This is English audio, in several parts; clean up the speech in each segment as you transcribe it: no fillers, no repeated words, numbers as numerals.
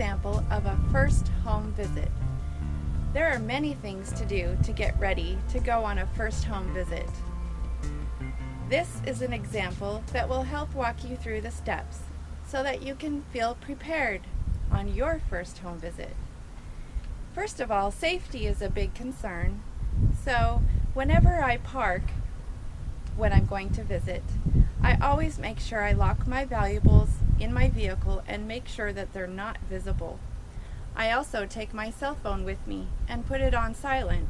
example of a first home visit. There are many things to do to get ready to go on a first home visit. This is an example that will help walk you through the steps so that you can feel prepared on your first home visit. First of all, safety is a big concern, so whenever I park when I'm going to visit, I always make sure I lock my valuables in my vehicle and make sure that they're not visible. I also take my cell phone with me and put it on silent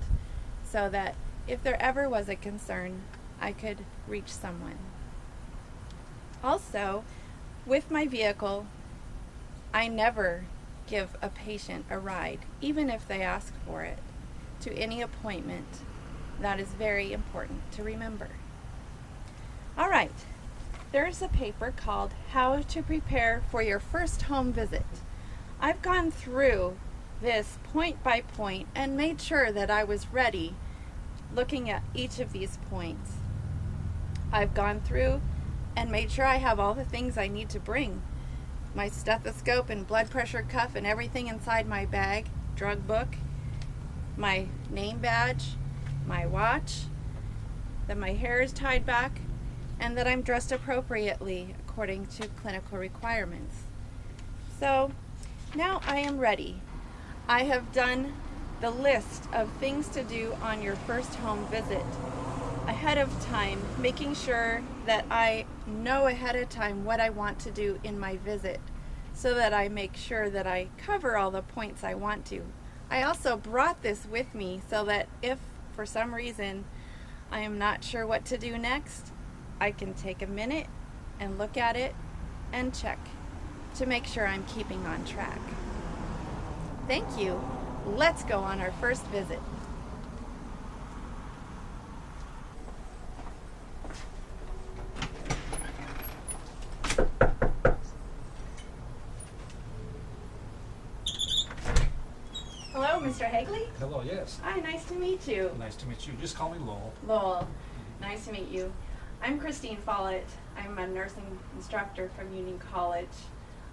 so that if there ever was a concern, I could reach someone. Also, with my vehicle, I never give a patient a ride, even if they ask for it, to any appointment. That is very important to remember. All right, there's a paper called How to Prepare for Your First Home Visit. I've gone through this point by point and made sure that I was ready looking at each of these points. I've gone through and made sure I have all the things I need to bring. My stethoscope and blood pressure cuff and everything inside my bag, drug book, my name badge, my watch, that my hair is tied back, and that I'm dressed appropriately according to clinical requirements. So now I am ready. I have done the list of things to do on your first home visit ahead of time, making sure that I know ahead of time what I want to do in my visit so that I make sure that I cover all the points I want to. I also brought this with me so that if for some reason I am not sure what to do next, I can take a minute and look at it and check to make sure I'm keeping on track. Thank you. Let's go on our first visit. Hello, Mr. Hagley. Hello, yes. Hi, nice to meet you. Nice to meet you. Just call me Lowell. Lowell, nice to meet you. I'm Kristine Follett. I'm a nursing instructor from Union College.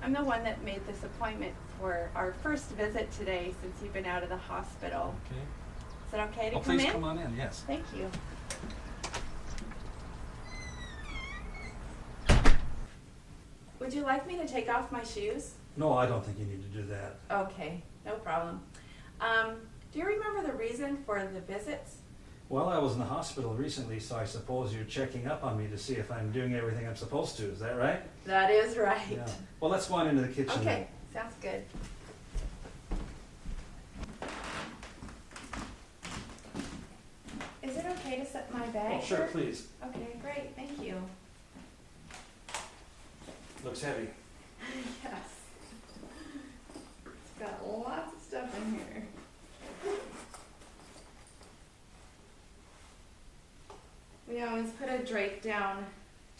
I'm the one that made this appointment for our first visit today since you've been out of the hospital. Okay. Is it okay to come please in? come on in, yes. Thank you. Would you like me to take off my shoes? No, I don't think you need to do that. Okay, no problem. Do you remember the reason for the visits? Well, I was in the hospital recently, so I suppose you're checking up on me to see if I'm doing everything I'm supposed to. Is that right? That is right. Yeah. Well, let's go on into the kitchen Okay, sounds good. Is it okay to set my then. bag? Oh, sure, here? please. Okay, great, thank you. Looks heavy. Yes. It's got lots of stuff in here. We always put a drape down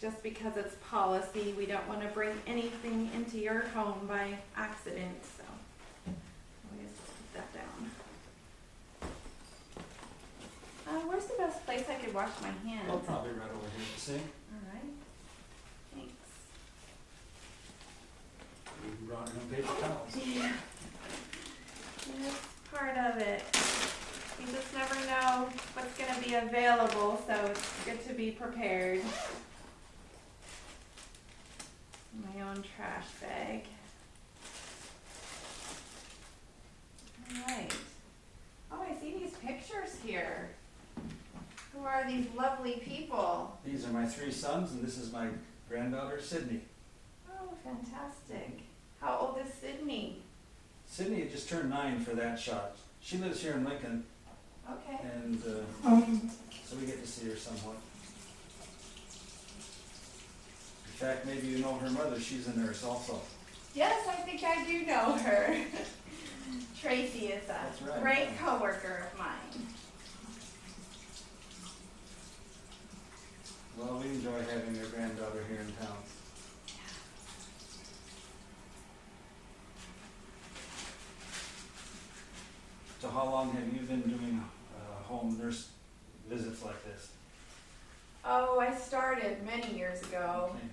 just because it's policy. We don't want to bring anything into your home by accident, so always put that down. Where's the best place I could wash my hands? Well, probably right over here at the sink. All right. Thanks. You brought your own paper towels. Yeah. That's part of it. You just never know what's going to be available, so it's good to be prepared. My own trash bag. All right. Oh, I see these pictures here. Who are these lovely people? These are my 3 sons, and this is my granddaughter, Sydney. Oh, fantastic. How old is Sydney? Sydney had just turned 9 for that shot. She lives here in Lincoln, Okay. and so we get to see her somewhat. In fact, maybe you know her mother. She's a nurse also. Yes, I think I do know her. Tracy is a That's right. great coworker of mine. Well, we enjoy having your granddaughter here in town. So how long have you been doing home nurse visits like this? Oh, I started many years ago. Okay.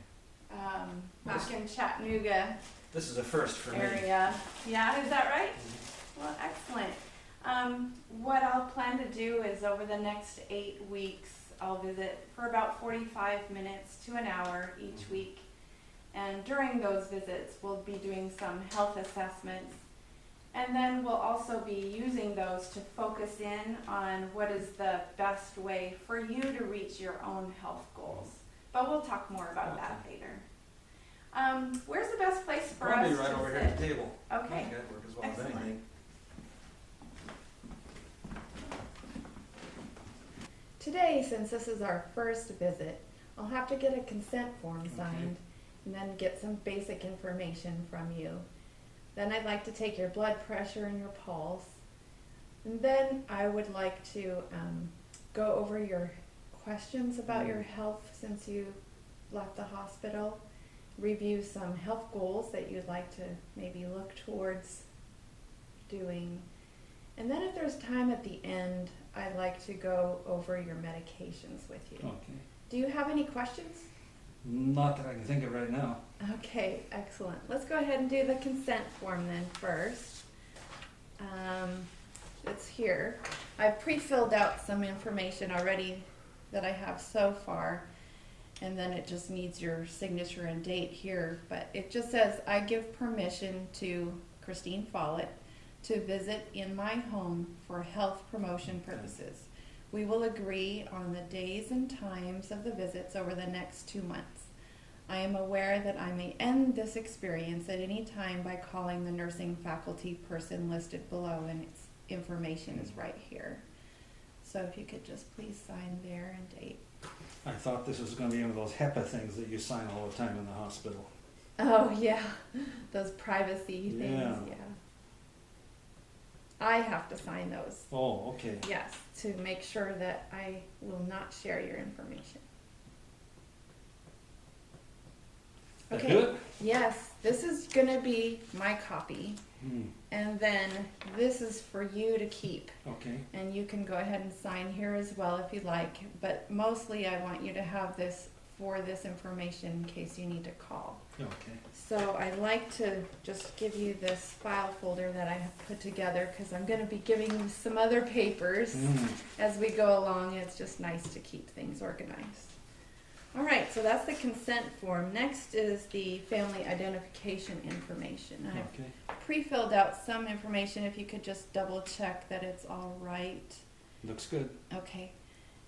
back in Chattanooga This is a first for me. area. Yeah, is that right? Well, excellent. What I'll plan to do is over the next 8 weeks, I'll visit for about 45 minutes to an hour each week. And during those visits, we'll be doing some health assessments. And then we'll also be using those to focus in on what is the best way for you to reach your own health goals. But we'll talk more about that later. Where's the best place for Probably us right to over here sit? at the table. Okay. That'd work as well as Excellent. anything. Today, since this is our first visit, I'll have to get a consent form signed and then get some basic information from you. Then I'd like to take your blood pressure and your pulse. And then I would like to go over your questions about your health since you left the hospital, review some health goals that you'd like to maybe look towards doing. And then if there's time at the end, I'd like to go over your medications with you. Okay. Do you have any questions? Not that I can think of right now. Okay, excellent. Let's go ahead and do the consent form then first. It's here. I've pre-filled out some information already that I have so far, and then it just needs your signature and date here. But it just says, I give permission to Kristine Follett to visit in my home for health promotion purposes. We will agree on the days and times of the visits over the next 2 months. I am aware that I may end this experience at any time by calling the nursing faculty person listed below, and its information is right here. So if you could just please sign there and date. I thought this was going to be one of those HEPA things that you sign all the time in the hospital. Oh yeah, those privacy things, yeah. I have to sign those. Oh, okay. Yes, to make sure that I will not share your information. That Okay. good? Yes, this is gonna be my copy, Hmm. and then this is for you to keep. Okay. And you can go ahead and sign here as well if you like, but mostly I want you to have this for this information in case you need to call. Okay. So I'd like to just give you this file folder that I have put together because I'm going to be giving you some other papers as we go along. It's just nice to keep things organized. All right, so that's the consent form. Next is the family identification information. I've Okay. pre-filled out some information if you could just double check that it's all right. Looks good. Okay.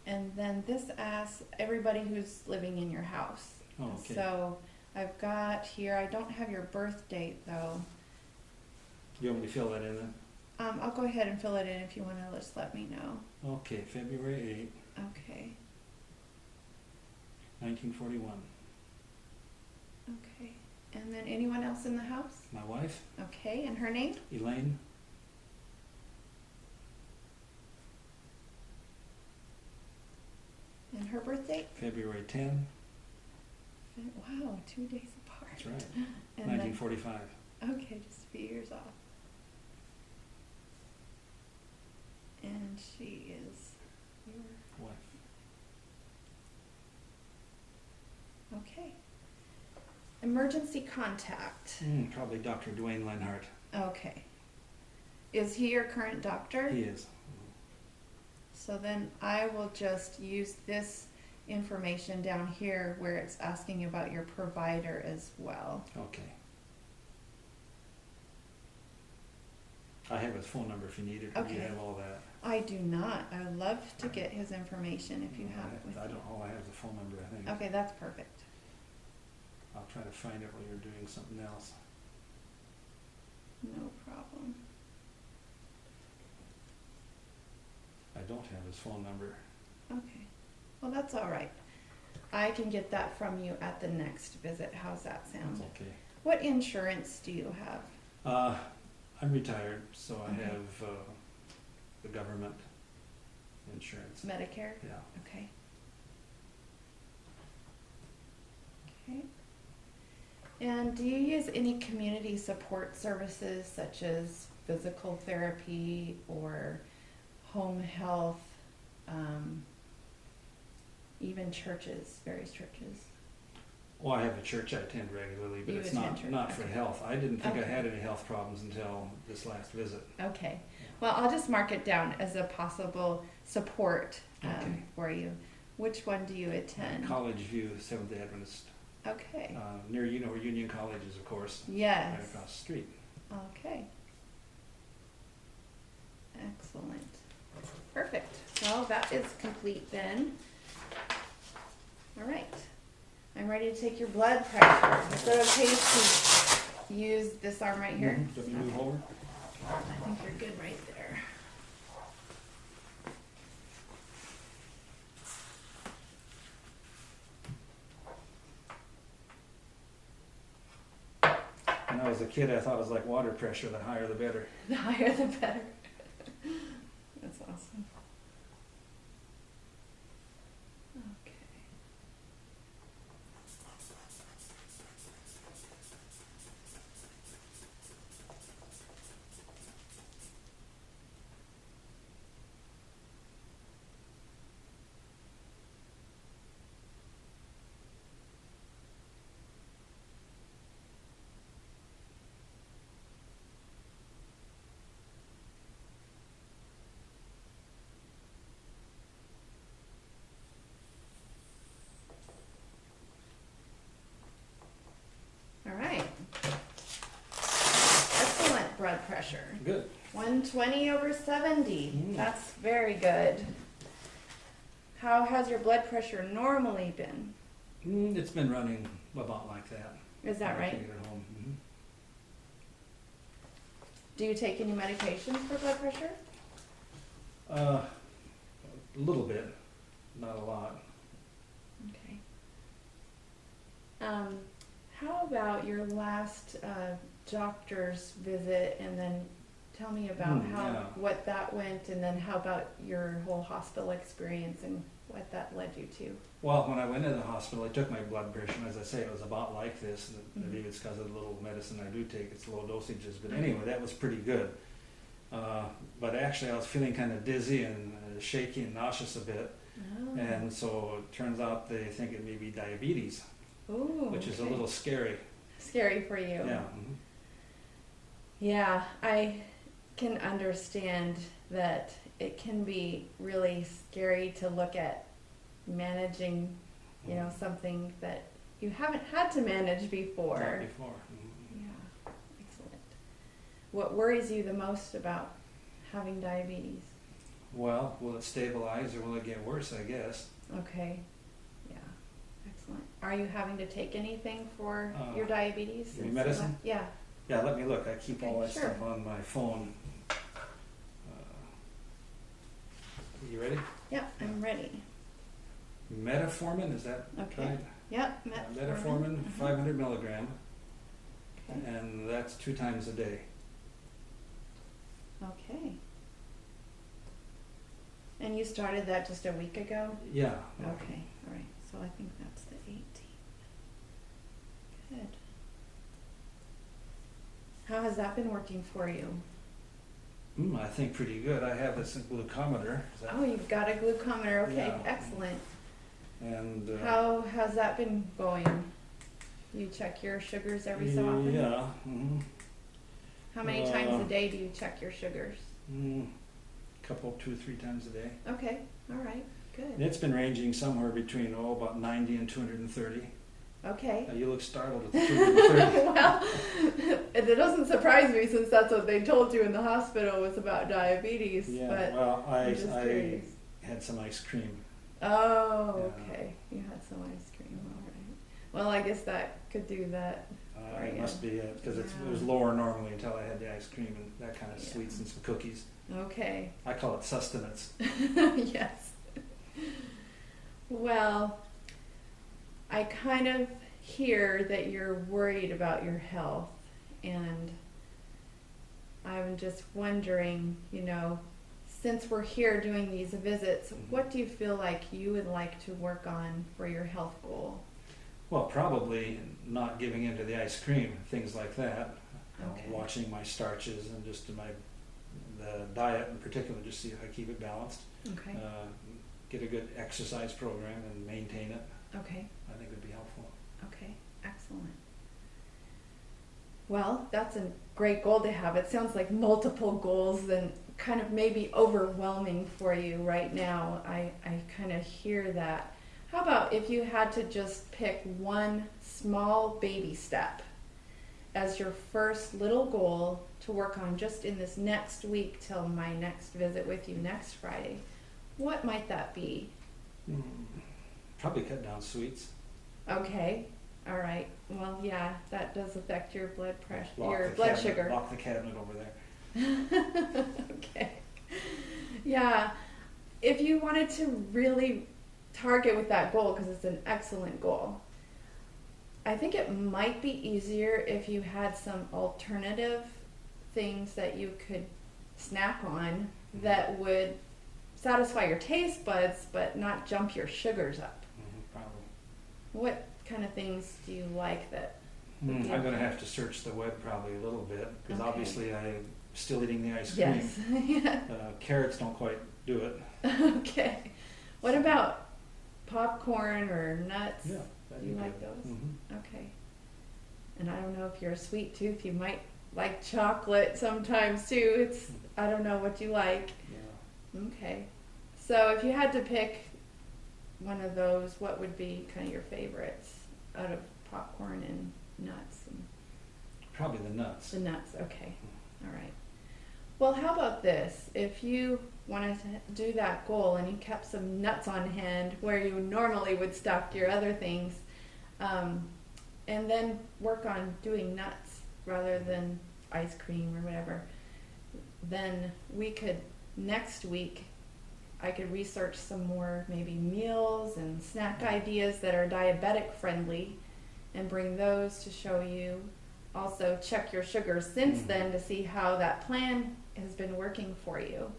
And then this asks everybody who's living in your house. Oh, okay. So I've got here, I don't have your birth date though. You want me to fill that in then? I'll go ahead and fill it in if you want to just let me know. Okay, February 8, Okay. 1941. Okay. And then anyone else in the house? My wife, Okay. And her name? Elaine. And her birth date? February 10. Wow, 2 days apart. That's right. And then, 1945. okay, just a few years off. And she is your, Wife. okay. Emergency contact. Probably Dr. Dwayne Lenhart. Okay. Is he your current doctor? He is. So then I will just use this information down here where it's asking about your provider as well. Okay. I have his phone number if you need it. Or do you Okay. have all that? I do not. I would love to get his information if you have it with I you. don't. All I have is the phone number. I think. Okay, that's perfect. I'll try to find it while you're doing something else. No problem. I don't have his phone number. Okay. Well, that's all right. I can get that from you at the next visit. How's that sound? That's okay. What insurance do you have? I'm retired, so I Okay. have the government insurance. Medicare? Yeah. Okay. Okay. And do you use any community support services such as physical therapy or home health, even churches, various churches? Well, I have a church I attend regularly, but You it's attend church, not for okay. health. I didn't think I Okay. had any health problems until this last visit. Okay. Well, I'll just mark it down as a possible support Okay. for you. Which one do you attend? College View Seventh-day Adventist, Okay. near, you know where Union College is, of course, Yes. right across the street. Okay. Excellent. Perfect. Well, that is complete then. All right. I'm ready to take your blood pressure. Is it okay to use this arm right here? Let me move over. I think you're good right there. When I was a kid, I thought it was like water pressure. The higher, the better. The higher the better. That's awesome. Okay. All right. Excellent blood pressure. Good. 120/70. Mm. That's very good. How has your blood pressure normally been? It's been running about like that. Is that I right? take it at home. Do you take any medications for blood pressure? A little bit, not a lot. Okay. How about your last doctor's visit, and then tell me about yeah. what that went, and then how about your whole hospital experience and what that led you to? Well, when I went to the hospital, I took my blood pressure, and as I say, it was about like this. Mhm. Maybe it's because of the little medicine I do take, it's low dosages. But anyway, that was pretty good. But actually, I was feeling kind of dizzy and shaky and nauseous a bit. Oh. And so it turns out they think it may be diabetes, Ooh, which is a okay. little scary. Scary for you. Yeah. Yeah, I can understand that it can be really scary to look at managing, you know, something that you haven't had to manage before. Not before. Yeah, excellent. What worries you the most about having diabetes? Well, will it stabilize or will it get worse, I guess? Okay, yeah, excellent. Are you having to take anything for your Uh, diabetes? you mean medicine? Yeah. Yeah, let me look. I keep all Okay, that sure. stuff on my phone. You ready? Yeah, I'm ready. Metformin, is that Okay. right? Yep, Metformin, Mhm. 500 milligram, Okay. and that's 2 times a day. Okay. And you started that just a week ago? Yeah. Okay, all right. So I think that's the 18th. Good. How has that been working for you? I think pretty good. I have this glucometer. Is that- Oh, you've got a glucometer. Okay, Yeah. excellent. And How has that been going? Do you check your sugars every so often? Yeah. How many times a day do you check your sugars? Couple, 2-3 times a day. Okay, all right, And good. it's been ranging somewhere between about 90 and 230. Okay. You look startled at the 230. Well, it doesn't surprise me since that's what they told you in the hospital was about diabetes. Yeah. But Well, I'm just I curious. had some ice cream. Oh, Yeah. okay. You had some ice cream. All right. Well, I guess that could do that. Oh, It yeah. must be it because it Yeah. was lower normally until I had the ice cream and that kind of Yeah. sweets and some cookies. Okay. I call it sustenance. Yes. Well, I kind of hear that you're worried about your health, and I'm just wondering, you know, since we're here doing these visits, what do you feel like you would like to work on for your health goal? Well, probably not giving in to the ice cream, things like that. Okay. Watching my starches and just the diet in particular, just see if I keep it balanced. Okay. Get a good exercise program and maintain it. Okay. I think would be helpful. Okay, excellent. Well, that's a great goal to have. It sounds like multiple goals and kind of maybe overwhelming for you right now. I kind of hear that. How about if you had to just pick one small baby step as your first little goal to work on just in this next week till my next visit with you next Friday? What might that be? Probably cut down sweets. Okay. All right. Well, yeah, that does affect your blood pressure, Lock your the blood cabinet- sugar. Lock the cabinet over there. Okay. Yeah. If you wanted to really target with that goal, because it's an excellent goal, I think it might be easier if you had some alternative things that you could snack on that would satisfy your taste buds but not jump your sugars up. Probably. What kind of things do you like that? I'm going to have to search the web probably a little bit, because Okay. obviously I'm still eating the ice cream. Yes. Yeah. Carrots don't quite do it. Okay. What about popcorn or nuts? Yeah, Do that'd you be like good. those? Mhm. Okay. And I don't know if you're a sweet tooth, you might like chocolate sometimes too. I don't know what you like. Yeah. Okay. So if you had to pick one of those, what would be kind of your favorites out of popcorn and nuts? And Probably the nuts. the nuts, okay. All right. Well, how about this? If you wanted to do that goal and you kept some nuts on hand where you normally would stock your other things, and then work on doing nuts rather than ice cream or whatever, then we could, next week, I could research some more maybe meals and snack ideas that are diabetic friendly and bring those to show you. Also check your sugars since then to see how that plan has been working for you.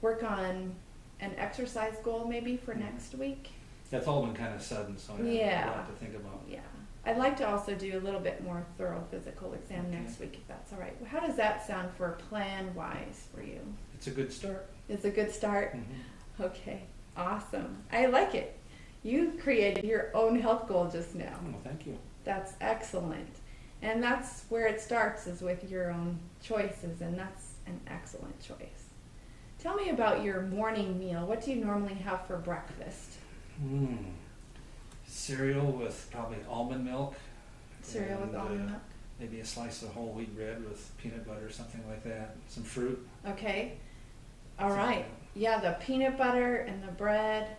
Work on an exercise goal maybe for next week. That's all been kind of sudden, so I Yeah. have a lot to think about. Yeah. I'd like to also do a little bit more thorough physical exam Okay. next week if that's all right. How does that sound for plan-wise for you? It's a good start. It's a good start? Mhm. Okay, awesome. I like it. You created your own health goal just now. Well, thank you. That's excellent. And that's where it starts, is with your own choices, and that's an excellent choice. Tell me about your morning meal. What do you normally have for breakfast? Cereal with probably almond milk. Cereal with and, almond milk? Maybe a slice of whole wheat bread with peanut butter, something like that. Some fruit. Okay. All Something right. like Yeah, the peanut butter and the bread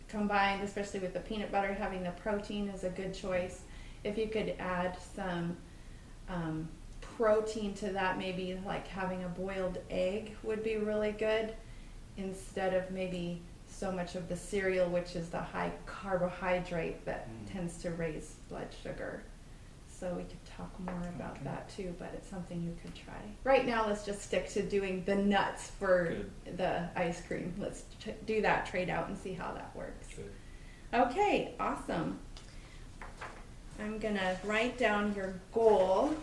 combined, especially with the peanut butter, having the protein is a good choice. If you could add some protein to that, maybe like having a boiled egg would be really good, instead of maybe so much of the cereal, which is the high carbohydrate that tends to raise blood sugar. So we could talk more about Okay. that too, but it's something you could try. Right now, let's just stick to doing the nuts for Good. the ice cream. Let's do that trade out and see how that works. Good. Okay, awesome. I'm gonna write down your goal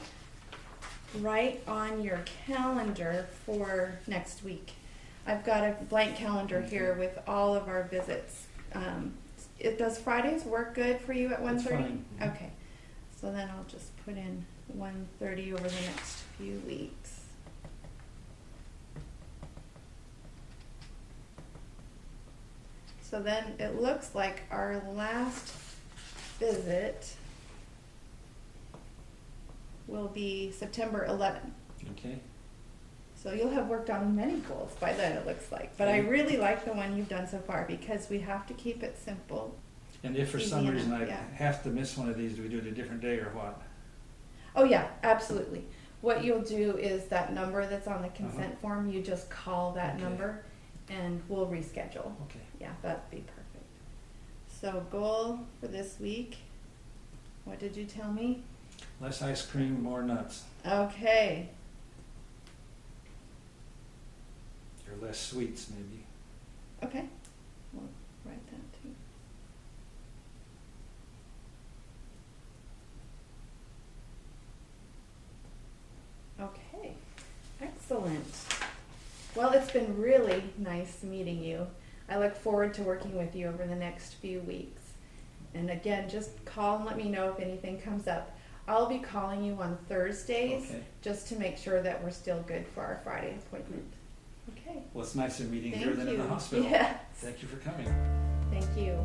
right on your calendar for next week. I've got a blank calendar here with all of our visits. Does Fridays work good for you at 1:30? fine. Mhm. Okay, so then I'll just put in 1:30 over the next few weeks. So then it looks like our last visit will be September 11th. Okay. So you'll have worked on many goals by then, it looks like. But I really like the one you've done so far, because we have to keep it simple. And if for Easy some reason enough, I yeah. have to miss one of these, do we do it a different day or what? Oh yeah, absolutely. What you'll do is that number that's on the consent form, you just call that Okay. number and we'll reschedule. Okay. Yeah, that'd be perfect. So goal for this week, what did you tell me? Less ice cream, more nuts. Okay, Or less sweets, maybe. okay, we'll write that too. Okay, excellent. Well, it's been really nice meeting you. I look forward to working with you over the next few weeks. And again, just call and let me know if anything comes up. I'll be calling you on Thursdays Okay. just to make sure that we're still good for our Friday appointment. Okay. Well, it's nicer meeting Thank here than in the you. hospital. Yes. Thank you for coming. Thank you.